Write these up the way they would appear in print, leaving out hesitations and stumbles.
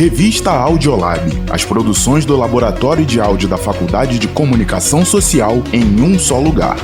Revista Audiolab, as produções do Laboratório de Áudio da Faculdade de Comunicação Social em um só lugar.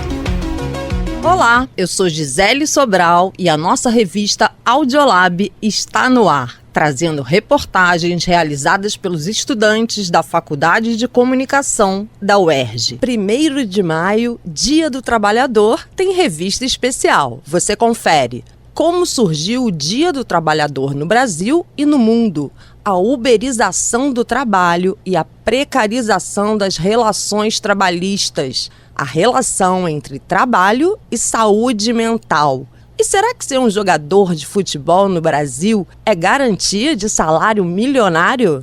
Olá, eu sou Gisele Sobral e a nossa revista Audiolab está no ar, trazendo reportagens realizadas pelos estudantes da Faculdade de Comunicação da UERJ. 1º de maio, Dia do Trabalhador, tem revista especial. Você confere como surgiu o Dia do Trabalhador no Brasil e no mundo, a uberização do trabalho e a precarização das relações trabalhistas, a relação entre trabalho e saúde mental. E será que ser um jogador de futebol no Brasil é garantia de salário milionário?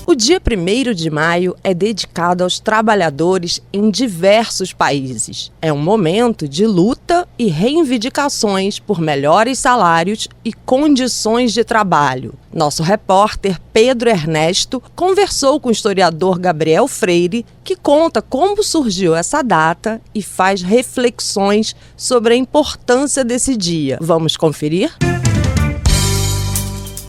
O dia 1º de maio é dedicado aos trabalhadores em diversos países. É um momento de luta e reivindicações por melhores salários e condições de trabalho. Nosso repórter Pedro Ernesto conversou com o historiador Gabriel Freire, que conta como surgiu essa data e faz reflexões sobre a importância desse dia. Vamos conferir?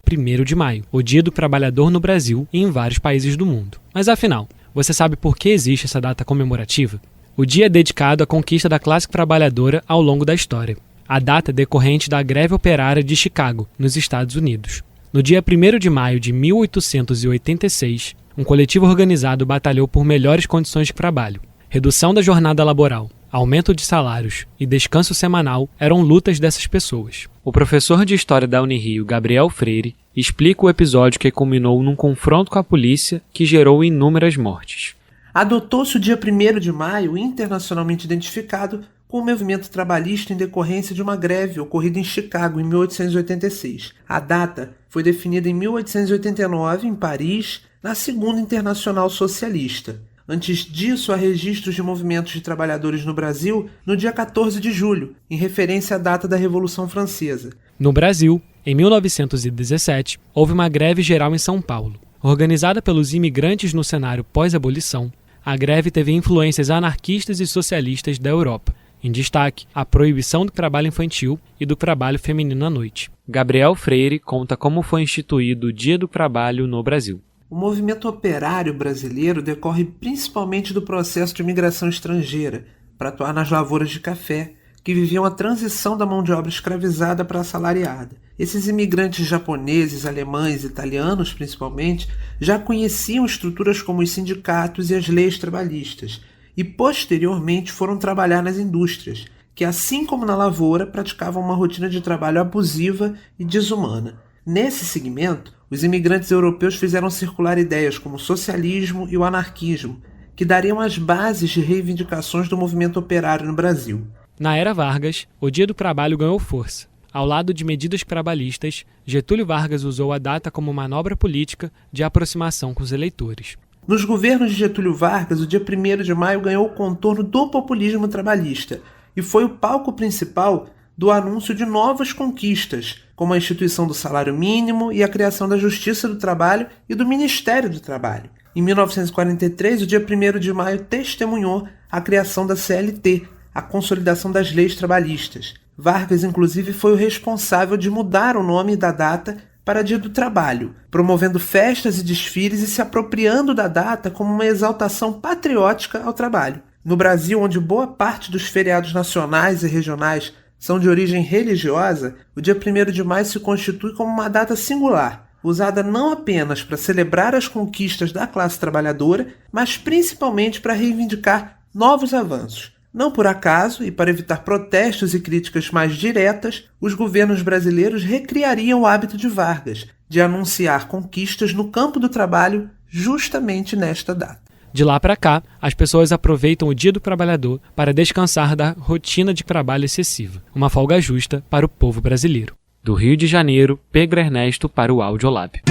1º de maio, o Dia do Trabalhador no Brasil e em vários países do mundo. Mas afinal, você sabe por que existe essa data comemorativa? O dia é dedicado à conquista da classe trabalhadora ao longo da história. A data é decorrente da greve operária de Chicago, nos Estados Unidos. No dia 1º de maio de 1886, um coletivo organizado batalhou por melhores condições de trabalho. Redução da jornada laboral, aumento de salários e descanso semanal eram lutas dessas pessoas. O professor de História da Unirio, Gabriel Freire, explica o episódio que culminou num confronto com a polícia que gerou inúmeras mortes. Adotou-se o dia 1º de maio, internacionalmente identificado, com o movimento trabalhista em decorrência de uma greve ocorrida em Chicago em 1886. A data foi definida em 1889, em Paris, na Segunda Internacional Socialista. Antes disso, há registros de movimentos de trabalhadores no Brasil no dia 14 de julho, em referência à data da Revolução Francesa. No Brasil, em 1917, houve uma greve geral em São Paulo. Organizada pelos imigrantes no cenário pós-abolição, a greve teve influências anarquistas e socialistas da Europa. Em destaque, a proibição do trabalho infantil e do trabalho feminino à noite. Gabriel Freire conta como foi instituído o Dia do Trabalho no Brasil. O movimento operário brasileiro decorre principalmente do processo de imigração estrangeira para atuar nas lavouras de café, que viviam a transição da mão de obra escravizada para a assalariada. Esses imigrantes japoneses, alemães e italianos, principalmente, já conheciam estruturas como os sindicatos e as leis trabalhistas e, posteriormente, foram trabalhar nas indústrias, que, assim como na lavoura, praticavam uma rotina de trabalho abusiva e desumana. Nesse segmento, os imigrantes europeus fizeram circular ideias como o socialismo e o anarquismo, que dariam as bases de reivindicações do movimento operário no Brasil. Na era Vargas, o Dia do Trabalho ganhou força. Ao lado de medidas trabalhistas, Getúlio Vargas usou a data como manobra política de aproximação com os eleitores. Nos governos de Getúlio Vargas, o dia 1º de maio ganhou o contorno do populismo trabalhista e foi o palco principal do anúncio de novas conquistas, como a instituição do salário mínimo e a criação da Justiça do Trabalho e do Ministério do Trabalho. Em 1943, o dia 1º de maio testemunhou a criação da CLT, a consolidação das leis trabalhistas. Vargas, inclusive, foi o responsável de mudar o nome da data para Dia do Trabalho, promovendo festas e desfiles e se apropriando da data como uma exaltação patriótica ao trabalho. No Brasil, onde boa parte dos feriados nacionais e regionais são de origem religiosa, o dia 1º de maio se constitui como uma data singular, usada não apenas para celebrar as conquistas da classe trabalhadora, mas principalmente para reivindicar novos avanços. Não por acaso, e para evitar protestos e críticas mais diretas, os governos brasileiros recriariam o hábito de Vargas, de anunciar conquistas no campo do trabalho justamente nesta data. De lá para cá, as pessoas aproveitam o Dia do Trabalhador para descansar da rotina de trabalho excessiva, uma folga justa para o povo brasileiro. Do Rio de Janeiro, Pedro Ernesto para o Audiolab.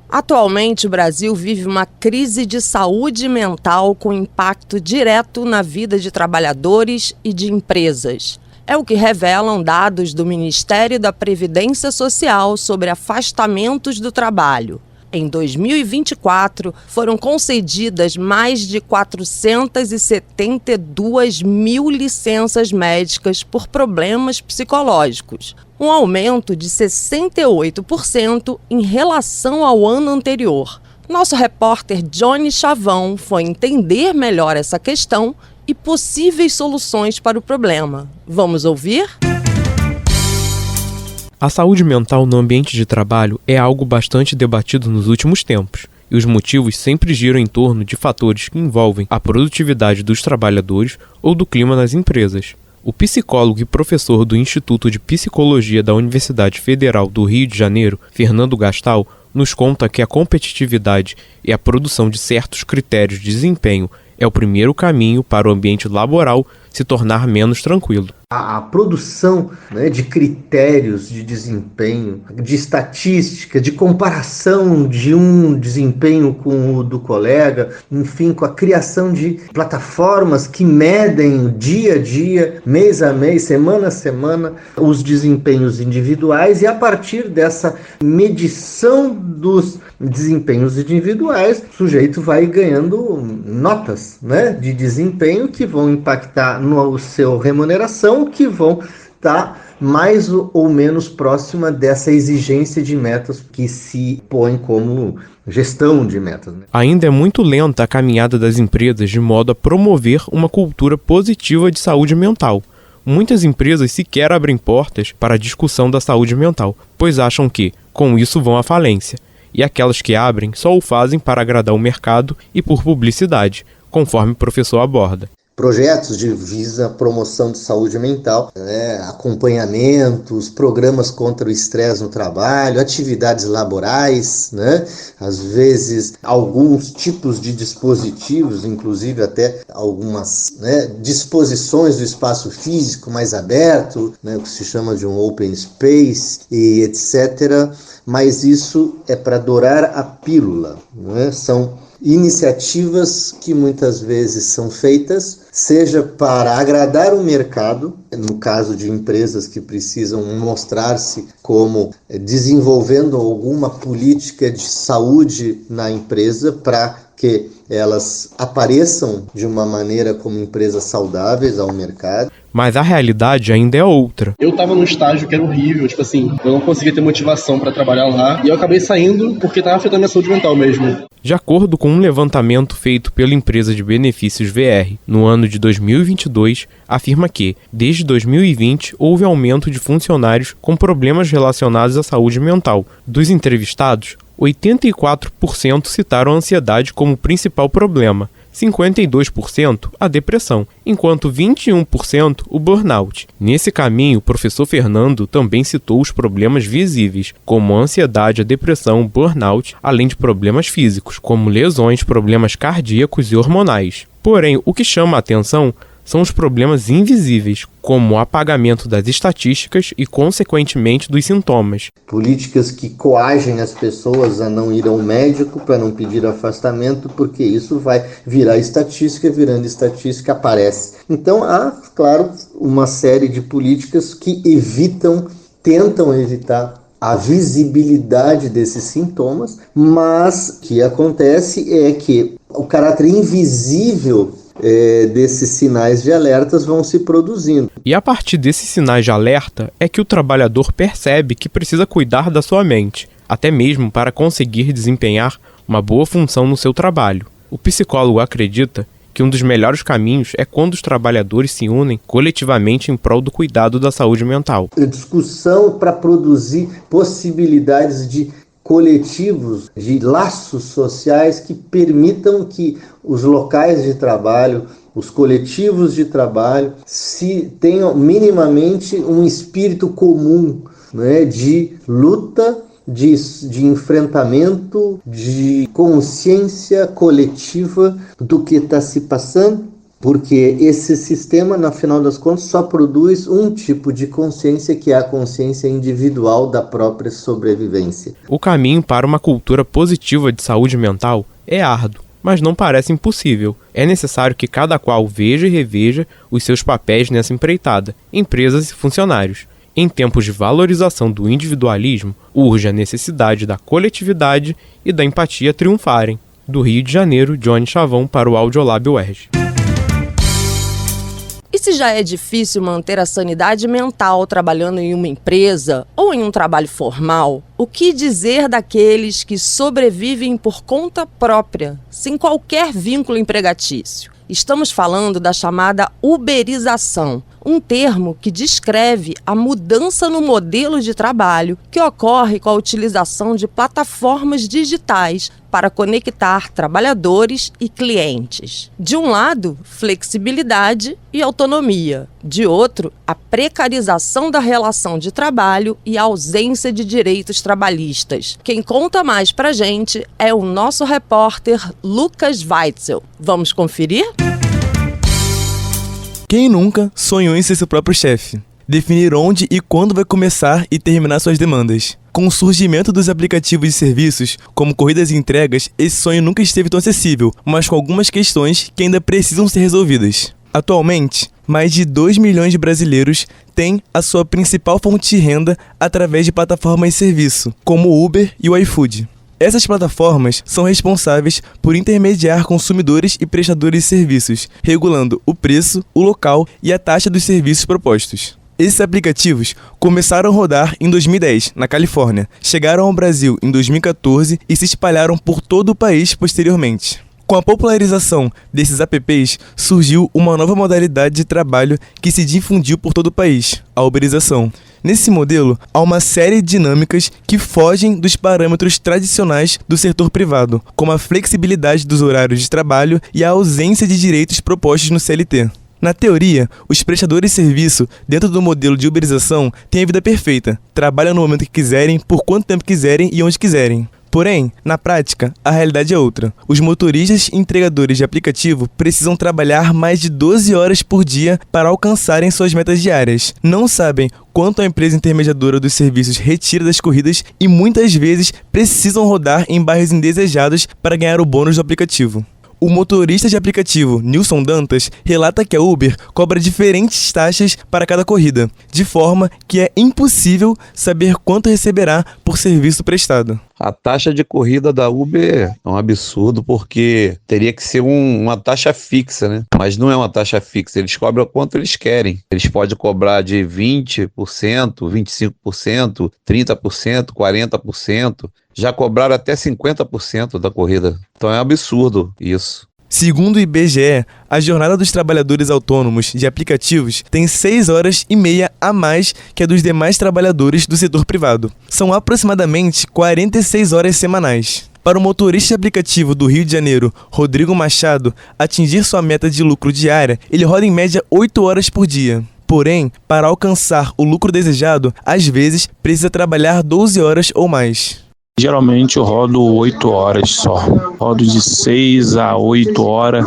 Atualmente, o Brasil vive uma crise de saúde mental com impacto direto na vida de trabalhadores e de empresas. É o que revelam dados do Ministério da Previdência Social sobre afastamentos do trabalho. Em 2024, foram concedidas mais de 472 mil licenças médicas por problemas psicológicos, um aumento de 68% em relação ao ano anterior. Nosso repórter Johnny Chavão foi entender melhor essa questão e possíveis soluções para o problema. Vamos ouvir? A saúde mental no ambiente de trabalho é algo bastante debatido nos últimos tempos, e os motivos sempre giram em torno de fatores que envolvem a produtividade dos trabalhadores ou do clima nas empresas. O psicólogo e professor do Instituto de Psicologia da Universidade Federal do Rio de Janeiro, Fernando Gastal, nos conta que a competitividade e a produção de certos critérios de desempenho é o primeiro caminho para o ambiente laboral se tornar menos tranquilo. A produção, de critérios de desempenho, de estatística, de comparação de um desempenho com o do colega, enfim, com a criação de plataformas que medem dia a dia, mês a mês, semana a semana, os desempenhos individuais, e a partir dessa medição dos desempenhos individuais, o sujeito vai ganhando notas, de desempenho que vão impactar no seu remuneração, que vão estar mais ou menos próxima dessa exigência de metas que se põe como gestão de metas. Ainda é muito lenta a caminhada das empresas de modo a promover uma cultura positiva de saúde mental. Muitas empresas sequer abrem portas para a discussão da saúde mental, pois acham que, com isso, vão à falência. E aquelas que abrem só o fazem para agradar o mercado e por publicidade, conforme o professor aborda. Projetos de visa promoção de saúde mental, acompanhamentos, programas contra o estresse no trabalho, atividades laborais, às vezes alguns tipos de dispositivos, inclusive até algumas disposições do espaço físico mais aberto, o que se chama de um open space e etc. Mas isso é para dourar a pílula, São iniciativas que muitas vezes são feitas, seja para agradar o mercado, no caso de empresas que precisam mostrar-se como desenvolvendo alguma política de saúde na empresa para que elas apareçam de uma maneira como empresas saudáveis ao mercado. Mas a realidade ainda é outra. Eu tava num estágio que era horrível, eu não conseguia ter motivação para trabalhar lá, e eu acabei saindo porque tava afetando a minha saúde mental mesmo. De acordo com um levantamento feito pela empresa de benefícios VR, no ano de 2022, afirma que, desde 2020, houve aumento de funcionários com problemas relacionados à saúde mental. Dos entrevistados, 84% citaram a ansiedade como principal problema, 52% a depressão, enquanto 21% o burnout. Nesse caminho, o professor Fernando também citou os problemas visíveis, como a ansiedade, a depressão, o burnout, além de problemas físicos, como lesões, problemas cardíacos e hormonais. Porém, o que chama a atenção são os problemas invisíveis, como o apagamento das estatísticas e, consequentemente, dos sintomas. Políticas que coagem as pessoas a não ir ao médico para não pedir afastamento, porque isso vai virar estatística, virando estatística aparece. Então há, claro, uma série de políticas que tentam evitar a visibilidade desses sintomas, mas o que acontece é que o caráter invisível desses sinais de alertas vão se produzindo. E a partir desses sinais de alerta é que o trabalhador percebe que precisa cuidar da sua mente, até mesmo para conseguir desempenhar uma boa função no seu trabalho. O psicólogo acredita que um dos melhores caminhos é quando os trabalhadores se unem coletivamente em prol do cuidado da saúde mental. A discussão para produzir possibilidades de coletivos, de laços sociais que permitam que os locais de trabalho, os coletivos de trabalho, se tenham minimamente um espírito comum, de luta, de enfrentamento, de consciência coletiva do que está se passando, porque esse sistema, no final das contas, só produz um tipo de consciência, que é a consciência individual da própria sobrevivência. O caminho para uma cultura positiva de saúde mental é árduo, mas não parece impossível. É necessário que cada qual veja e reveja os seus papéis nessa empreitada, empresas e funcionários, Em tempos de valorização do individualismo, urge a necessidade da coletividade e da empatia triunfarem. Do Rio de Janeiro, Johnny Chavão para o Audiolab UERJ. E se já é difícil manter a sanidade mental trabalhando em uma empresa ou em um trabalho formal, o que dizer daqueles que sobrevivem por conta própria, sem qualquer vínculo empregatício? Estamos falando da chamada uberização, um termo que descreve a mudança no modelo de trabalho que ocorre com a utilização de plataformas digitais para conectar trabalhadores e clientes. De um lado, flexibilidade e autonomia. De outro, a precarização da relação de trabalho e a ausência de direitos trabalhistas. Quem conta mais pra gente é o nosso repórter Lucas Weitzel. Vamos conferir? Quem nunca sonhou em ser seu próprio chefe? Definir onde e quando vai começar e terminar suas demandas. Com o surgimento dos aplicativos de serviços, como corridas e entregas, esse sonho nunca esteve tão acessível, mas com algumas questões que ainda precisam ser resolvidas. Atualmente, mais de 2 milhões de brasileiros têm a sua principal fonte de renda através de plataformas de serviço, como o Uber e o iFood. Essas plataformas são responsáveis por intermediar consumidores e prestadores de serviços, regulando o preço, o local e a taxa dos serviços propostos. Esses aplicativos começaram a rodar em 2010, na Califórnia, chegaram ao Brasil em 2014 e se espalharam por todo o país posteriormente. Com a popularização desses apps, surgiu uma nova modalidade de trabalho que se difundiu por todo o país, a uberização. Nesse modelo, há uma série de dinâmicas que fogem dos parâmetros tradicionais do setor privado, como a flexibilidade dos horários de trabalho e a ausência de direitos propostos no CLT. Na teoria, os prestadores de serviço, dentro do modelo de uberização, têm a vida perfeita, trabalham no momento que quiserem, por quanto tempo quiserem e onde quiserem. Porém, na prática, a realidade é outra. Os motoristas e entregadores de aplicativo precisam trabalhar mais de 12 horas por dia para alcançarem suas metas diárias. Não sabem quanto a empresa intermediadora dos serviços retira das corridas e muitas vezes precisam rodar em bairros indesejados para ganhar o bônus do aplicativo. O motorista de aplicativo Nilson Dantas relata que a Uber cobra diferentes taxas para cada corrida, de forma que é impossível saber quanto receberá por serviço prestado. A taxa de corrida da Uber é um absurdo porque teria que ser uma taxa fixa, né? Mas não é uma taxa fixa, eles cobram quanto eles querem. Eles podem cobrar de 20%, 25%, 30%, 40%. Já cobraram até 50% da corrida. Então é um absurdo isso. Segundo o IBGE, a jornada dos trabalhadores autônomos de aplicativos tem 6 horas e meia a mais que a dos demais trabalhadores do setor privado. São aproximadamente 46 horas semanais. Para o motorista de aplicativo do Rio de Janeiro, Rodrigo Machado, atingir sua meta de lucro diária, ele roda em média 8 horas por dia. Porém, para alcançar o lucro desejado, às vezes precisa trabalhar 12 horas ou mais. Geralmente eu rodo 8 horas só. Rodo de 6 a 8 horas,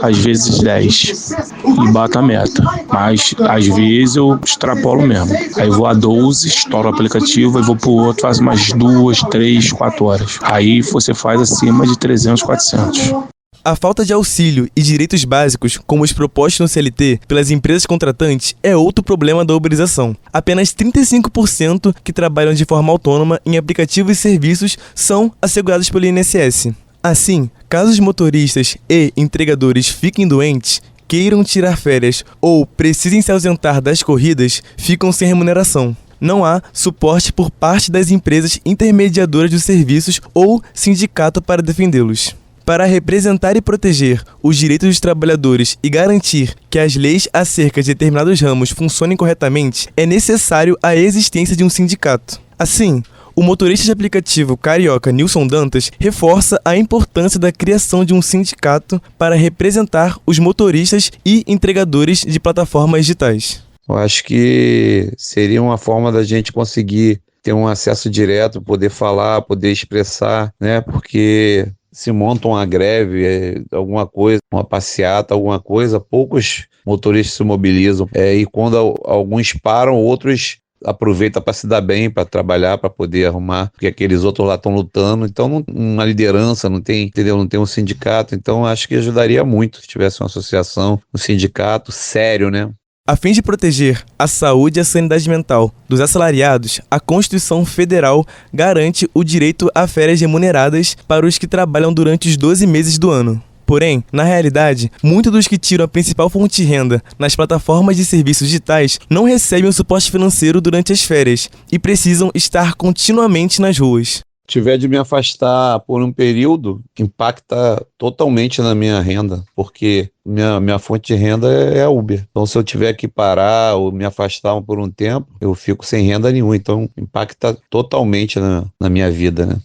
às vezes 10. E bato a meta. Mas às vezes eu extrapolo mesmo. Aí vou a 12, estouro o aplicativo, aí vou pro outro, faço mais 2, 3, 4 horas. Aí você faz acima de 300, 400. A falta de auxílio e direitos básicos, como os propostos no CLT pelas empresas contratantes, é outro problema da uberização. Apenas 35% que trabalham de forma autônoma em aplicativos e serviços são assegurados pelo INSS. Assim, caso os motoristas e entregadores fiquem doentes, queiram tirar férias ou precisem se ausentar das corridas, ficam sem remuneração. Não há suporte por parte das empresas intermediadoras dos serviços ou sindicato para defendê-los. Para representar e proteger os direitos dos trabalhadores e garantir que as leis acerca de determinados ramos funcionem corretamente, é necessário a existência de um sindicato. Assim, o motorista de aplicativo carioca Nilson Dantas reforça a importância da criação de um sindicato para representar os motoristas e entregadores de plataformas digitais. Eu acho que seria uma forma da gente conseguir ter um acesso direto, poder falar, poder expressar, né? Porque se monta uma greve, alguma coisa, uma passeata, alguma coisa, poucos motoristas se mobilizam. E quando alguns param, outros aproveitam para se dar bem, para trabalhar, para poder arrumar, porque aqueles outros lá estão lutando. Então, uma liderança, não tem, entendeu? Não tem um sindicato. Então, acho que ajudaria muito se tivesse uma associação, um sindicato sério, né? A fim de proteger a saúde e a sanidade mental dos assalariados, a Constituição Federal garante o direito a férias remuneradas para os que trabalham durante os 12 meses do ano. Porém, na realidade, muitos dos que tiram a principal fonte de renda nas plataformas de serviços digitais não recebem o suporte financeiro durante as férias e precisam estar continuamente nas ruas. Tiver de me afastar por um período, impacta totalmente na minha renda, porque minha fonte de renda é a Uber. Então, se eu tiver que parar ou me afastar por um tempo, eu fico sem renda nenhuma. Então, impacta totalmente na minha vida, né?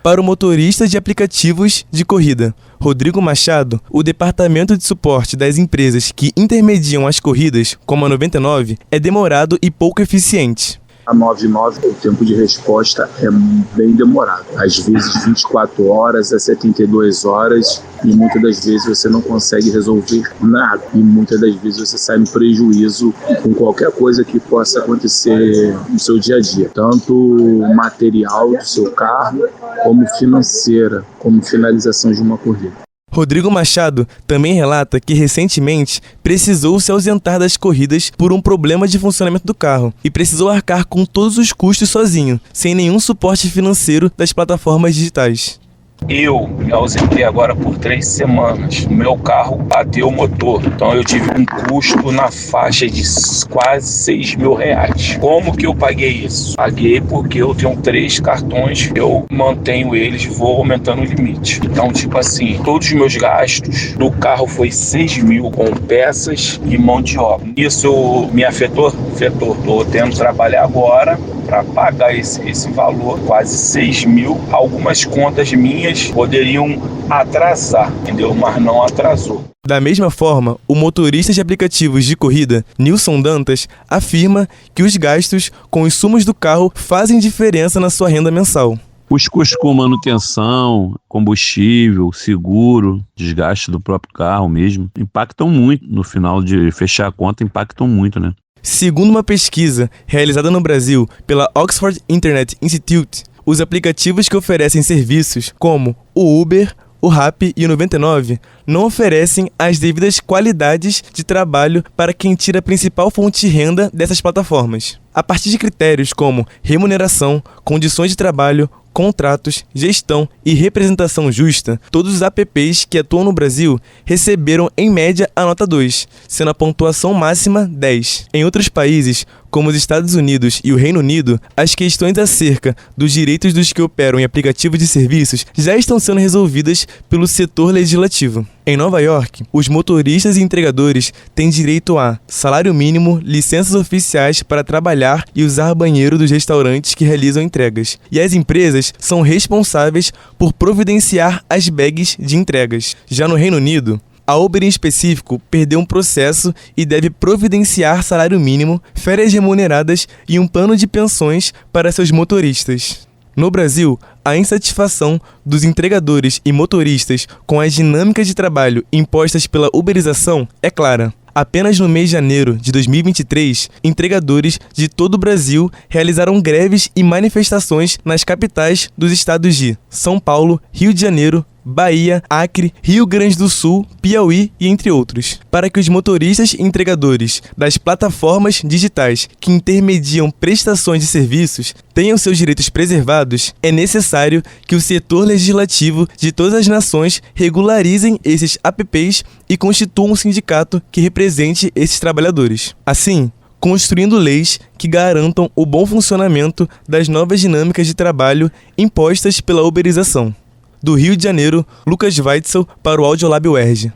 Para o motorista de aplicativos de corrida, Rodrigo Machado, o departamento de suporte das empresas que intermediam as corridas, como a 99, é demorado e pouco eficiente. A 99, o tempo de resposta é bem demorado. Às vezes 24 horas a 72 horas e muitas das vezes você não consegue resolver nada. E muitas das vezes você sai no prejuízo com qualquer coisa que possa acontecer no seu dia a dia. Tanto material do seu carro, como financeira, como finalização de uma corrida. Rodrigo Machado também relata que recentemente precisou se ausentar das corridas por um problema de funcionamento do carro e precisou arcar com todos os custos sozinho, sem nenhum suporte financeiro das plataformas digitais. Eu me ausentei agora por 3 semanas. O meu carro bateu o motor. Então eu tive um custo na faixa de quase R$6.000. Como que eu paguei isso? Paguei porque eu tenho 3 cartões, eu mantenho eles e vou aumentando o limite. Então, tipo assim, todos os meus gastos do carro foi 6.000 com peças e mão de obra. Isso me afetou? Afetou. Estou tendo que trabalhar agora para pagar esse valor, quase 6.000. Algumas contas minhas poderiam atrasar, entendeu? Mas não atrasou. Da mesma forma, o motorista de aplicativos de corrida, Nilson Dantas, afirma que os gastos com os insumos do carro fazem diferença na sua renda mensal. Os custos com manutenção, combustível, seguro, desgaste do próprio carro mesmo, impactam muito. No final de fechar a conta, impactam muito, né? Segundo uma pesquisa realizada no Brasil pela Oxford Internet Institute, os aplicativos que oferecem serviços como o Uber, o Rappi e o 99 não oferecem as devidas qualidades de trabalho para quem tira a principal fonte de renda dessas plataformas. A partir de critérios como remuneração, condições de trabalho, contratos, gestão e representação justa, todos os apps que atuam no Brasil receberam em média a nota 2, sendo a pontuação máxima 10. Em outros países, como os Estados Unidos e o Reino Unido, as questões acerca dos direitos dos que operam em aplicativos de serviços já estão sendo resolvidas pelo setor legislativo. Em Nova York, os motoristas e entregadores têm direito a salário mínimo, licenças oficiais para trabalhar e usar banheiro dos restaurantes que realizam entregas. E as empresas são responsáveis por providenciar as bags de entregas. Já no Reino Unido, a Uber em específico perdeu um processo e deve providenciar salário mínimo, férias remuneradas e um plano de pensões para seus motoristas. No Brasil, a insatisfação dos entregadores e motoristas com as dinâmicas de trabalho impostas pela uberização é clara. Apenas no mês de janeiro de 2023, entregadores de todo o Brasil realizaram greves e manifestações nas capitais dos estados de São Paulo, Rio de Janeiro, Bahia, Acre, Rio Grande do Sul, Piauí e entre outros. Para que os motoristas e entregadores das plataformas digitais que intermediam prestações de serviços tenham seus direitos preservados, é necessário que o setor legislativo de todas as nações regularizem esses apps e constituam um sindicato que represente esses trabalhadores. Assim, construindo leis que garantam o bom funcionamento das novas dinâmicas de trabalho impostas pela uberização. Do Rio de Janeiro, Lucas Weitzel para o Audiolab UERJ.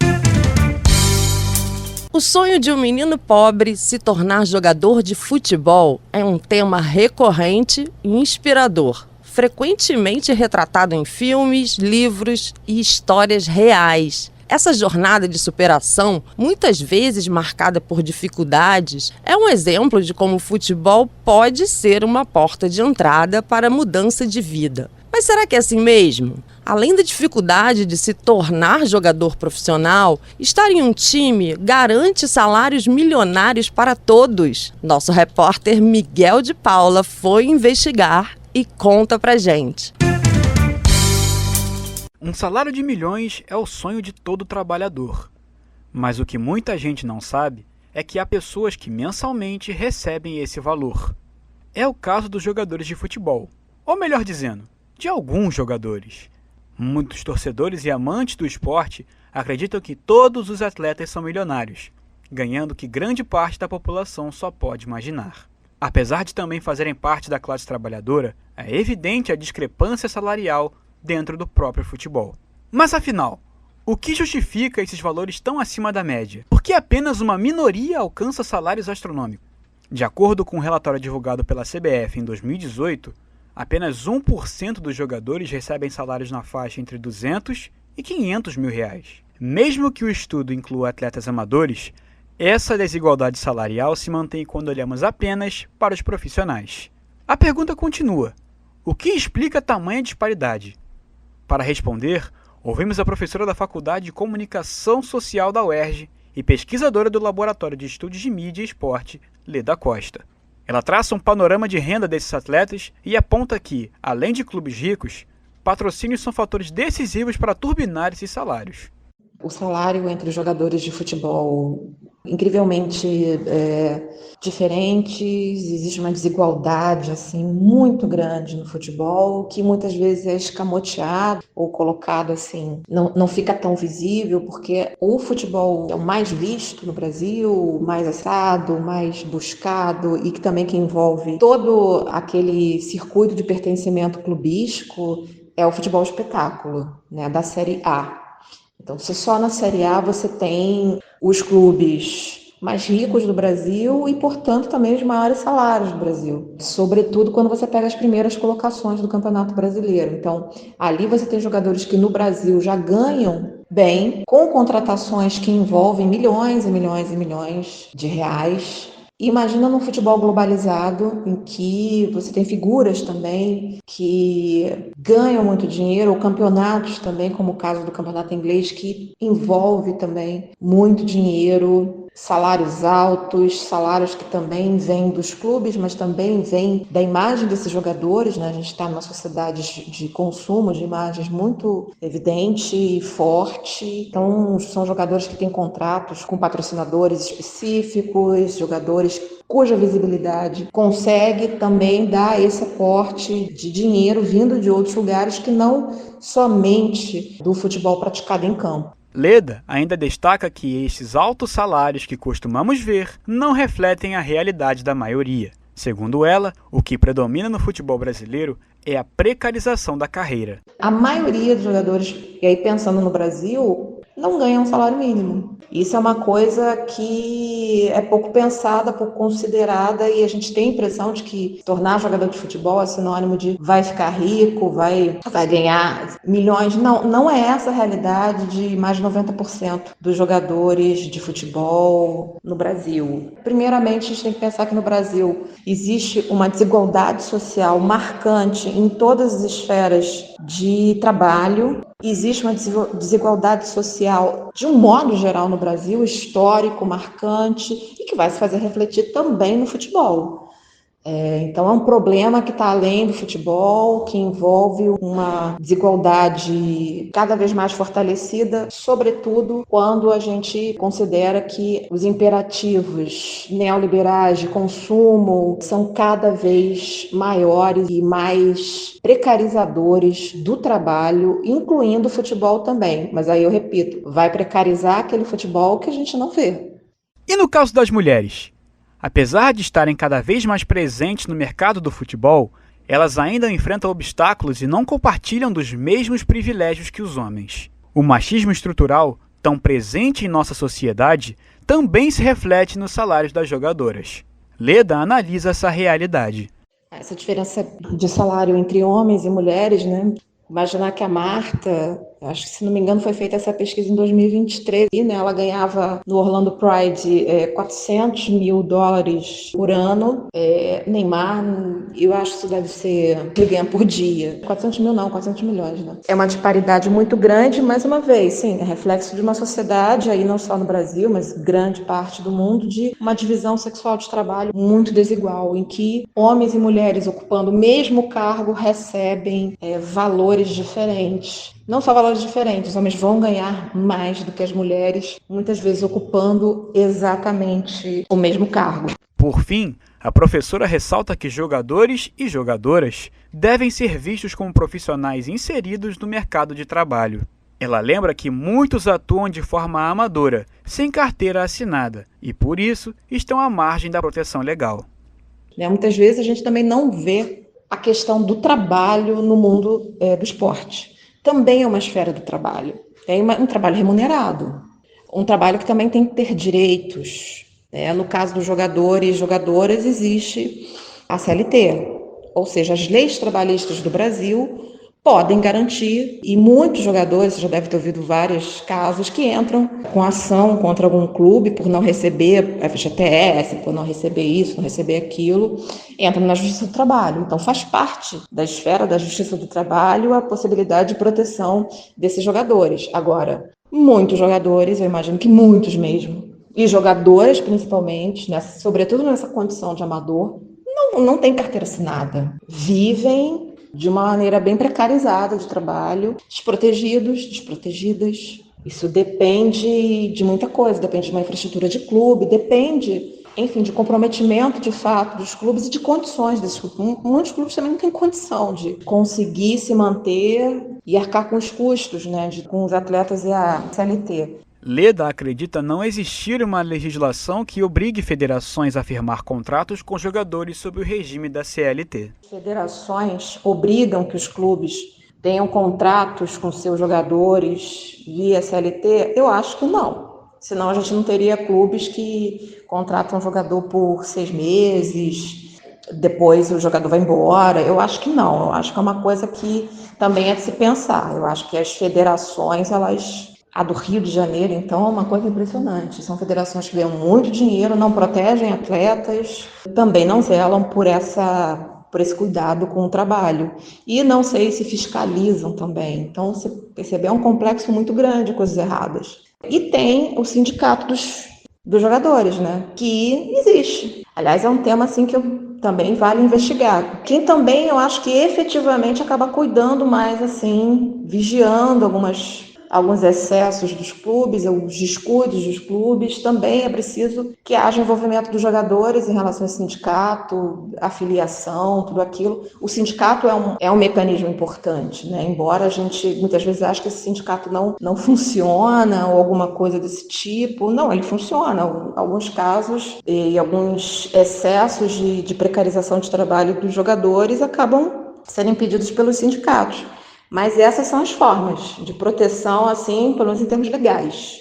O sonho de um menino pobre se tornar jogador de futebol é um tema recorrente e inspirador, frequentemente retratado em filmes, livros e histórias reais. Essa jornada de superação, muitas vezes marcada por dificuldades, é um exemplo de como o futebol pode ser uma porta de entrada para a mudança de vida. Mas será que é assim mesmo? Além da dificuldade de se tornar jogador profissional, estar em um time garante salários milionários para todos. Nosso repórter Miguel de Paula foi investigar e conta pra gente. Um salário de milhões é o sonho de todo trabalhador. Mas o que muita gente não sabe é que há pessoas que mensalmente recebem esse valor. É o caso dos jogadores de futebol, ou melhor dizendo, de alguns jogadores. Muitos torcedores e amantes do esporte acreditam que todos os atletas são milionários, ganhando o que grande parte da população só pode imaginar. Apesar de também fazerem parte da classe trabalhadora, é evidente a discrepância salarial dentro do próprio futebol. Mas afinal, o que justifica esses valores tão acima da média? Por que apenas uma minoria alcança salários astronômicos? De acordo com um relatório divulgado pela CBF em 2018, apenas 1% dos jogadores recebem salários na faixa entre 200 e 500 mil reais. Mesmo que o estudo inclua atletas amadores, essa desigualdade salarial se mantém quando olhamos apenas para os profissionais. A pergunta continua: o que explica tamanha disparidade? Para responder, ouvimos a professora da Faculdade de Comunicação Social da UERJ e pesquisadora do Laboratório de Estudos de Mídia e Esporte, Leda Costa. Ela traça um panorama de renda desses atletas e aponta que, além de clubes ricos, patrocínios são fatores decisivos para turbinar esses salários. O salário entre os jogadores de futebol incrivelmente diferentes, existe uma desigualdade assim muito grande no futebol, que muitas vezes é escamoteado ou colocado assim, não fica tão visível, porque o futebol é o mais visto no Brasil, o mais acessado, o mais buscado, e que também que envolve todo aquele circuito de pertencimento clubístico, é o futebol espetáculo, né, da Série A. Então, só na Série A você tem os clubes mais ricos do Brasil e, portanto, também os maiores salários do Brasil. Sobretudo quando você pega as primeiras colocações do Campeonato Brasileiro. Então, ali você tem jogadores que no Brasil já ganham bem, com contratações que envolvem milhões e milhões e milhões de reais. Imagina num futebol globalizado, em que você tem figuras também que ganham muito dinheiro, ou campeonatos também, como o caso do campeonato inglês, que envolve também muito dinheiro, salários altos, salários que também vêm dos clubes, mas também vêm da imagem desses jogadores, né? A gente está numa sociedade de consumo de imagens muito evidente e forte. Então, são jogadores que têm contratos com patrocinadores específicos, jogadores cuja visibilidade consegue também dar esse aporte de dinheiro vindo de outros lugares que não somente do futebol praticado em campo. Leda ainda destaca que estes altos salários que costumamos ver não refletem a realidade da maioria. Segundo ela, o que predomina no futebol brasileiro é a precarização da carreira. A maioria dos jogadores, e aí pensando no Brasil, não ganham um salário mínimo. Isso é uma coisa que é pouco pensada, pouco considerada, e a gente tem a impressão de que tornar jogador de futebol é sinônimo de vai ficar rico, vai ganhar milhões. Não é essa a realidade de mais de 90% dos jogadores de futebol no Brasil. Primeiramente, a gente tem que pensar que no Brasil existe uma desigualdade social marcante em todas as esferas de trabalho. Existe uma desigualdade social, de um modo geral, no Brasil, histórico, marcante, e que vai se fazer refletir também no futebol. Então, é um problema que está além do futebol, que envolve uma desigualdade cada vez mais fortalecida, sobretudo quando a gente considera que os imperativos neoliberais de consumo são cada vez maiores e mais precarizadores do trabalho, incluindo o futebol também. Mas aí eu repito, vai precarizar aquele futebol que a gente não vê. E no caso das mulheres? Apesar de estarem cada vez mais presentes no mercado do futebol, elas ainda enfrentam obstáculos e não compartilham dos mesmos privilégios que os homens. O machismo estrutural, tão presente em nossa sociedade, também se reflete nos salários das jogadoras. Leda analisa essa realidade. Essa diferença de salário entre homens e mulheres, né? Imaginar que a Marta, acho que se não me engano foi feita essa pesquisa em 2023, né? Ela ganhava no Orlando Pride $400 mil por ano. Neymar, eu acho que isso deve ser, ele ganha por dia. 400 mil não, 400 milhões, né? É uma disparidade muito grande, mais uma vez, sim, é reflexo de uma sociedade, aí não só no Brasil, mas grande parte do mundo, de uma divisão sexual de trabalho muito desigual, em que homens e mulheres ocupando o mesmo cargo recebem valores diferentes. Não só valores diferentes, os homens vão ganhar mais do que as mulheres, muitas vezes ocupando exatamente o mesmo cargo. Por fim, a professora ressalta que jogadores e jogadoras devem ser vistos como profissionais inseridos no mercado de trabalho. Ela lembra que muitos atuam de forma amadora, sem carteira assinada, e por isso estão à margem da proteção legal. Muitas vezes a gente também não vê a questão do trabalho no mundo do esporte. Também é uma esfera do trabalho. É um trabalho remunerado. Um trabalho que também tem que ter direitos. No caso dos jogadores e jogadoras, existe a CLT. Ou seja, as leis trabalhistas do Brasil podem garantir, e muitos jogadores, você já deve ter ouvido vários casos, que entram com ação contra algum clube por não receber FGTS, por não receber isso, não receber aquilo, entram na Justiça do Trabalho. Então faz parte da esfera da Justiça do Trabalho a possibilidade de proteção desses jogadores. Agora, muitos jogadores, eu imagino que muitos mesmo, e jogadoras principalmente, sobretudo nessa condição de amador, não tem carteira assinada. Vivem de uma maneira bem precarizada de trabalho, desprotegidos, desprotegidas. Isso depende de muita coisa, depende de uma infraestrutura de clube, depende, enfim, de comprometimento de fato dos clubes e de condições desses clubes. Muitos clubes também não têm condição de conseguir se manter e arcar com os custos, com os atletas e a CLT. Leda acredita não existir uma legislação que obrigue federações a firmar contratos com jogadores sob o regime da CLT. Federações obrigam que os clubes tenham contratos com seus jogadores via CLT? Eu acho que não. Senão a gente não teria clubes que contratam um jogador por 6 meses, depois o jogador vai embora. Eu acho que não. Eu acho que é uma coisa que também é de se pensar. Eu acho que as federações, a do Rio de Janeiro, então, é uma coisa impressionante. São federações que ganham muito dinheiro, não protegem atletas, também não zelam por esse cuidado com o trabalho. E não sei se fiscalizam também. Então, você percebe, é um complexo muito grande de coisas erradas. E tem o sindicato dos jogadores, que existe. Aliás, é um tema assim que também vale investigar. Quem também, eu acho que efetivamente acaba cuidando mais, assim, vigiando alguns excessos dos clubes, os descuidos dos clubes, também é preciso que haja envolvimento dos jogadores em relação ao sindicato, afiliação, tudo aquilo. O sindicato é um mecanismo importante, embora a gente muitas vezes ache que esse sindicato não funciona ou alguma coisa desse tipo. Não, ele funciona. Alguns casos e alguns excessos de precarização de trabalho dos jogadores acabam sendo impedidos pelos sindicatos. Mas essas são as formas de proteção, assim, pelo menos em termos legais.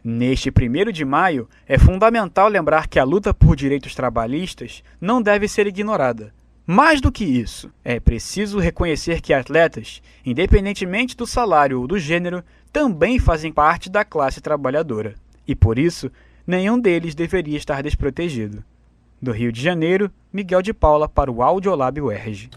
Neste 1º de maio, é fundamental lembrar que a luta por direitos trabalhistas não deve ser ignorada. Mais do que isso, é preciso reconhecer que atletas, independentemente do salário ou do gênero, também fazem parte da classe trabalhadora. E por isso, nenhum deles deveria estar desprotegido. Do Rio de Janeiro, Miguel de Paula para o Audiolab UERJ.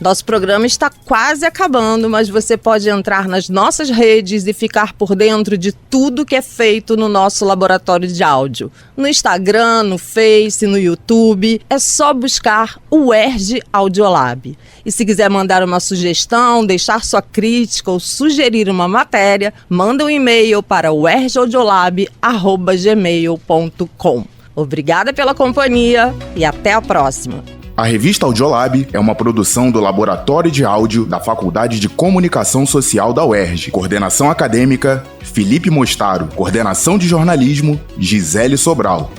Nosso programa está quase acabando, mas você pode entrar nas nossas redes e ficar por dentro de tudo que é feito no nosso laboratório de áudio. No Instagram, no Face, no YouTube, é só buscar o UERJ Audiolab. E se quiser mandar uma sugestão, deixar sua crítica ou sugerir uma matéria, manda um e-mail para uerjaudiolab@gmail.com. Obrigada pela companhia e até a próxima. A revista Audiolab é uma produção do Laboratório de Áudio da Faculdade de Comunicação Social da UERJ. Coordenação acadêmica, Felipe Mostaro. Coordenação de jornalismo, Gisele Sobral.